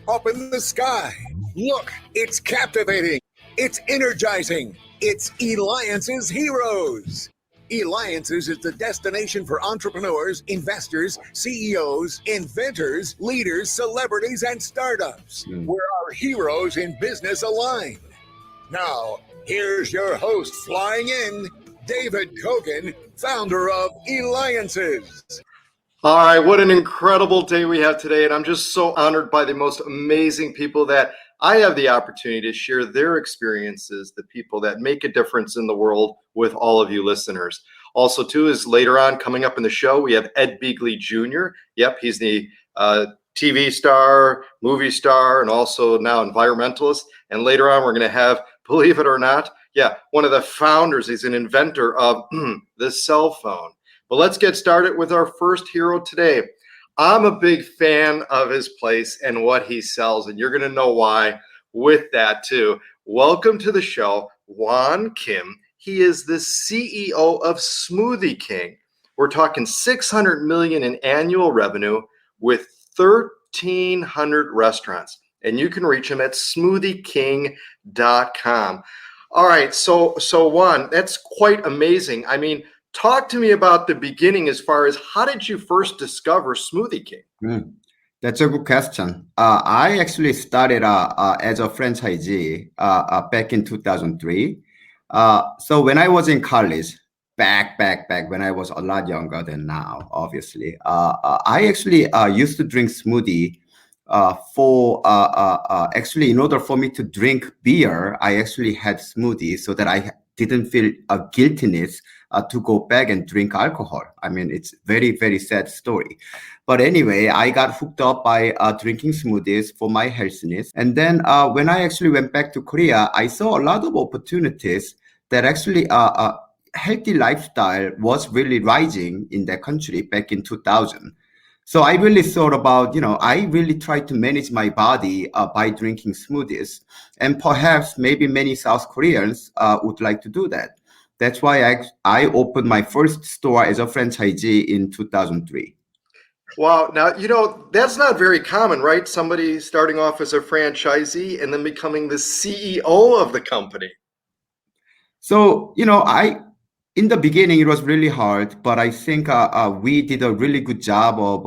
up in the sky. Look, it's captivating. It's energizing. It's Eliances Heroes. Eliances is the destination for entrepreneurs, investors, CEOs, inventors, leaders, celebrities, and startups, where our heroes in business align. Now, here's your host flying in, David Kogan, founder of Eliances. All right, what an incredible day we have today. And I'm just so honored by the most amazing people that I have the opportunity to share their experiences, the people that make a difference in the world with all of you listeners. Also, too, is later on coming up in the show, we have Ed Begley Jr. Yep, he's the TV star, movie star, and also now environmentalist. And later on, we're going to have, believe it or not, one of the founders. He's an inventor of the cell phone. But let's get started with our first hero today. I'm a big fan of his place and what he sells, and you're going to know why with that too. Welcome to the show, Wan Kim. He is the CEO of Smoothie King. We're talking $600 million in annual revenue with 1,300 restaurants, and you can reach him at smoothieking.com. All right, so Wan, that's quite amazing. I mean, talk to me about the beginning as far as how did you first discover Smoothie King? That's a good question. I actually started as a franchisee back in 2003. So when I was in college, back when I was a lot younger than now, obviously, I actually used to drink smoothie actually, in order for me to drink beer, I actually had smoothie so that I didn't feel a guiltiness to go back and drink alcohol. I mean, it's very, very sad story. But anyway, I got hooked up by drinking smoothies for my healthiness. And then when I actually went back to Korea, I saw a lot of opportunities that actually healthy lifestyle was really rising in that country back in 2000. So I really thought about, I really tried to manage my body by drinking smoothies. And perhaps maybe many South Koreans would like to do that. That's why I opened my first store as a franchisee in 2003. Wow. Now, that's not very common, right? Somebody starting off as a franchisee and then becoming the CEO of the company. So, in the beginning, it was really hard, but I think we did a really good job of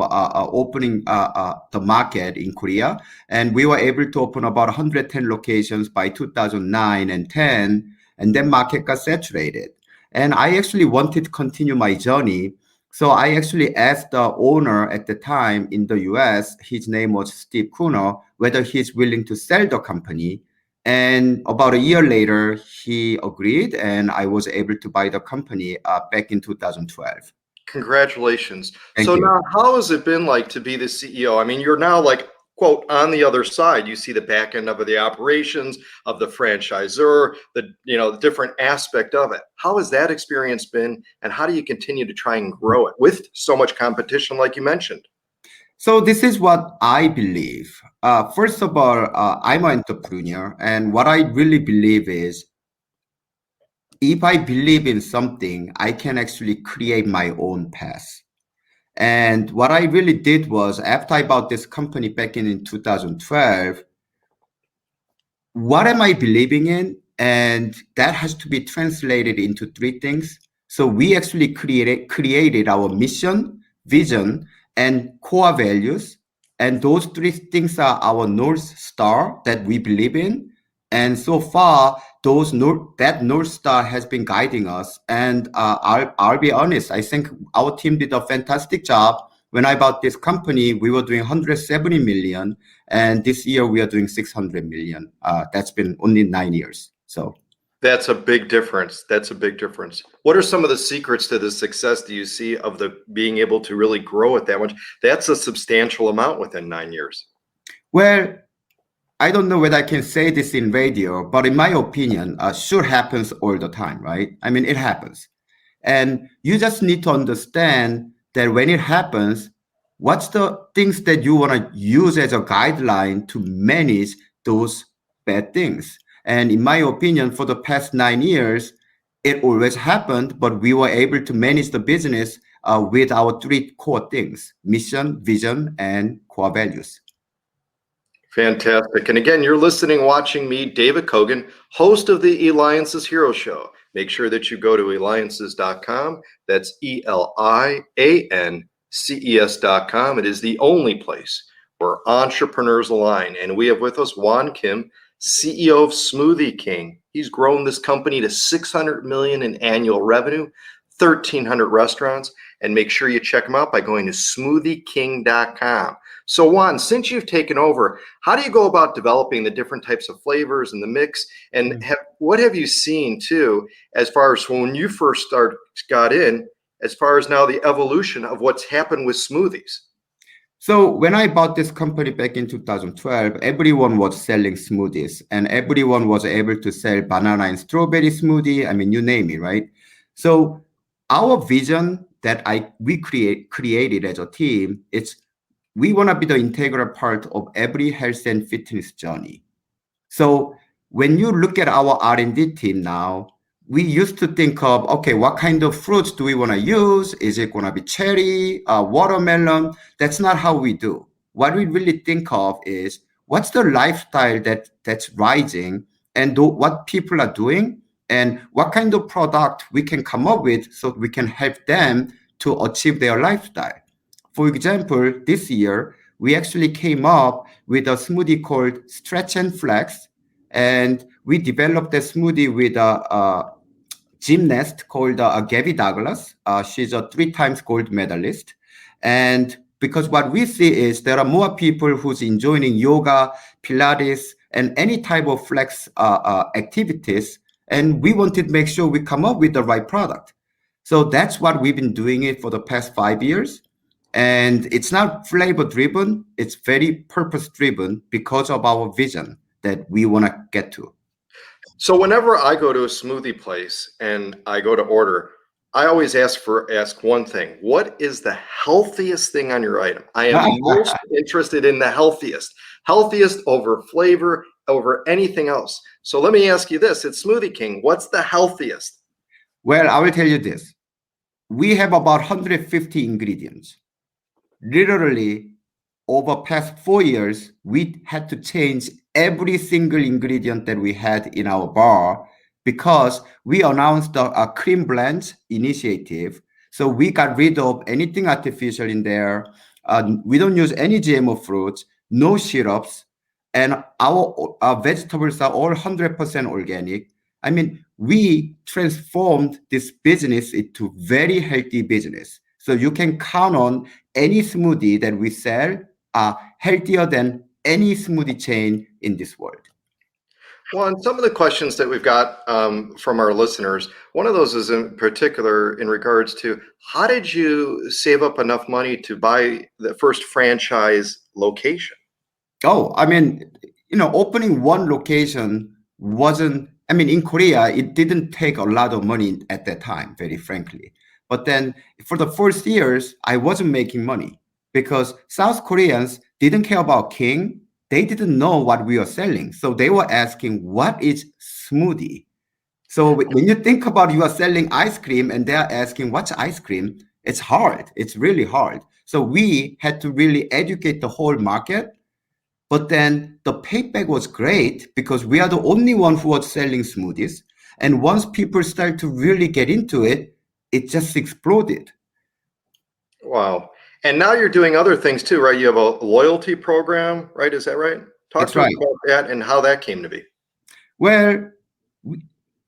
opening the market in Korea. And we were able to open about 110 locations by 2009 and 10, and then market got saturated. And I actually wanted to continue my journey. So I actually asked the owner at the time in the US, his name was Steve Kuno, whether he's willing to sell the company. And about a year later, he agreed, and I was able to buy the company back in 2012. Congratulations. Thank you. Now, how has it been like to be the CEO? I mean, you're now like, quote, on the other side. You see the back end of the operations, of the franchisor, the different aspect of it. How has that experience been, and how do you continue to try and grow it with so much competition like you mentioned? So this is what I believe. First of all, I'm an entrepreneur, and what I really believe is if I believe in something, I can actually create my own path. And what I really did was, after I bought this company back in 2012, what am I believing in? And that has to be translated into three things. So we actually created our mission, vision, and core values. And those three things are our North Star that we believe in. And so far, that North Star has been guiding us. And I'll be honest, I think our team did a fantastic job. When I bought this company, we were doing 170 million. And this year we are doing 600 million. That's been only 9 years. So that's a big difference. What are some of the secrets to the success do you see of the being able to really grow it that much? That's a substantial amount within 9 years. Well, I don't know whether I can say this in radio, but in my opinion, sure happens all the time, right? I mean, it happens. And you just need to understand that when it happens, what's the things that you want to use as a guideline to manage those bad things? And in my opinion, for the past 9 years, it always happened, but we were able to manage the business with our three core things: mission, vision, and core values. Fantastic. And again, you're listening, watching me, David Kogan, host of the Eliances Hero Show. Make sure that you go to Eliances.com. That's Eliances.com. It is the only place where entrepreneurs align. And we have with us Wan Kim, CEO of Smoothie King. He's grown this company to $600 million in annual revenue, 1,300 restaurants. And make sure you check them out by going to smoothieking.com. So Juan, since you've taken over, how do you go about developing the different types of flavors and the mix? And what have you seen too, as far as when you first got in, as far as now the evolution of what's happened with smoothies? So when I bought this company back in 2012, everyone was selling smoothies and everyone was able to sell banana and strawberry smoothie. I mean, you name it, right? So our vision that we created as a team, we want to be the integral part of every health and fitness journey. So when you look at our R&D team now, we used to think of, okay, what kind of fruits do we want to use? Is it going to be cherry, watermelon? That's not how we do. What we really think of is what's the lifestyle that's rising and what people are doing and what kind of product we can come up with so we can help them to achieve their lifestyle. For example, this year, we actually came up with a smoothie called Stretch and Flex, and we developed a smoothie with a gymnast called Gabby Douglas. She's a 3 times gold medalist. And because what we see is there are more people who's enjoying yoga, Pilates, and any type of flex activities. And we wanted to make sure we come up with the right product. So that's what we've been doing it for the past 5 years. And it's not flavor driven, it's very purpose driven because of our vision that we want to get to. So whenever I go to a smoothie place and I go to order, I always ask one thing. What is the healthiest thing on your item? I am most interested in the healthiest. Healthiest over flavor, over anything else. So let me ask you this. At Smoothie King, what's the healthiest? Well, I will tell you this. We have about 150 ingredients. Literally, over past 4 years, we had to change every single ingredient that we had in our bar because we announced a cream blend initiative. So we got rid of anything artificial in there. We don't use any GMO fruits, no syrups, and our vegetables are all 100% organic. I mean, we transformed this business into very healthy business. So you can count on any smoothie that we sell are healthier than any smoothie chain in this world. Well, and some of the questions that we've got from our listeners, one of those is in particular in regards to how did you save up enough money to buy the first franchise location? Oh, I mean, opening one location wasn't, in Korea, it didn't take a lot of money at that time, very frankly. But then for the first years, I wasn't making money because South Koreans didn't care about King. They didn't know what we were selling. So they were asking, what is smoothie? So when you think about you are selling ice cream and they're asking, what's ice cream? It's hard. It's really hard. So we had to really educate the whole market. But then the payback was great because we are the only one who was selling smoothies. And once people start to really get into it, it just exploded. Wow. And now you're doing other things too, right? You have a loyalty program, right? Is that right? Talk to us about that and how that came to be. Well,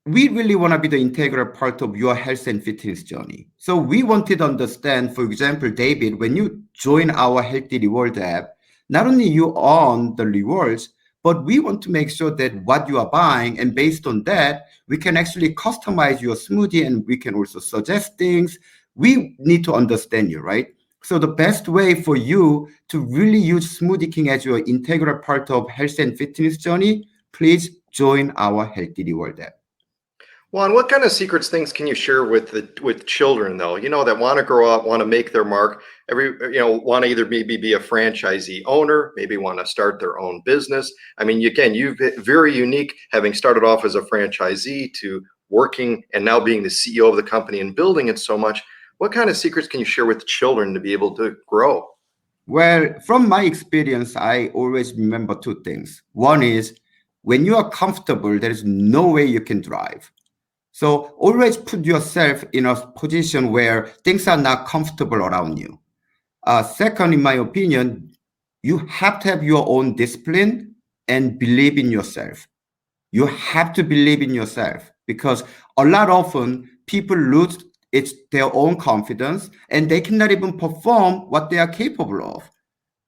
we really want to be the integral part of your health and fitness journey. So we wanted to understand, for example, David, when you join our Healthy Reward app, not only you earn the rewards, but we want to make sure that what you are buying, and based on that, we can actually customize your smoothie and we can also suggest things. We need to understand you, right? So the best way for you to really use Smoothie King as your integral part of health and fitness journey, please join our Healthy Reward app. Juan, what kind of secrets things can you share with children though? That want to grow up, want to make their mark, want to either maybe be a franchisee owner, maybe want to start their own business. I mean, again, you've been very unique, having started off as a franchisee to working and now being the CEO of the company and building it so much. What kind of secrets can you share with children to be able to grow? Well, from my experience, I always remember two things. One is when you are comfortable, there is no way you can drive. So always put yourself in a position where things are not comfortable around you. Second, in my opinion, you have to have your own discipline and believe in yourself. You have to believe in yourself because a lot often people lose their own confidence and they cannot even perform what they are capable of.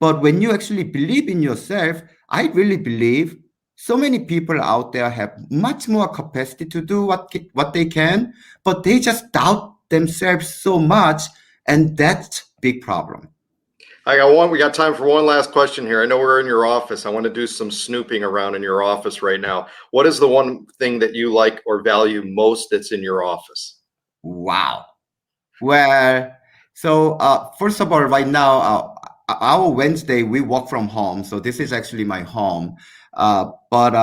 But when you actually believe in yourself, I really believe so many people out there have much more capacity to do what they can, but they just doubt themselves so much, and that's a big problem. We got time for one last question here. I know we're in your office. I want to do some snooping around in your office right now. What is the one thing that you like or value most that's in your office? Wow. Well, so first of all, right now, our Wednesday, we work from home. So this is actually my home. But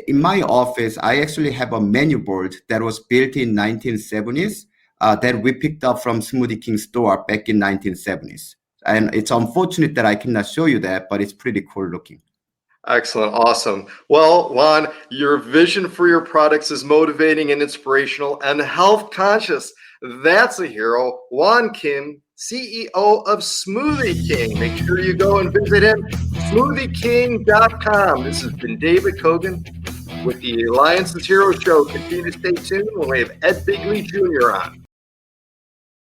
in my office, I actually have a menu board that was built in 1970s that we picked up from Smoothie King store back in 1970s. And it's unfortunate that I cannot show you that, but it's pretty cool looking. Excellent. Awesome. Well, Wan, your vision for your products is motivating and inspirational and health conscious. That's a hero. Wan Kim, CEO of Smoothie King. Make sure you go and visit him, smoothieking.com. This has been David Kogan with the Eliances Hero Show. Continue to stay tuned when we have Ed Bigley Jr. on.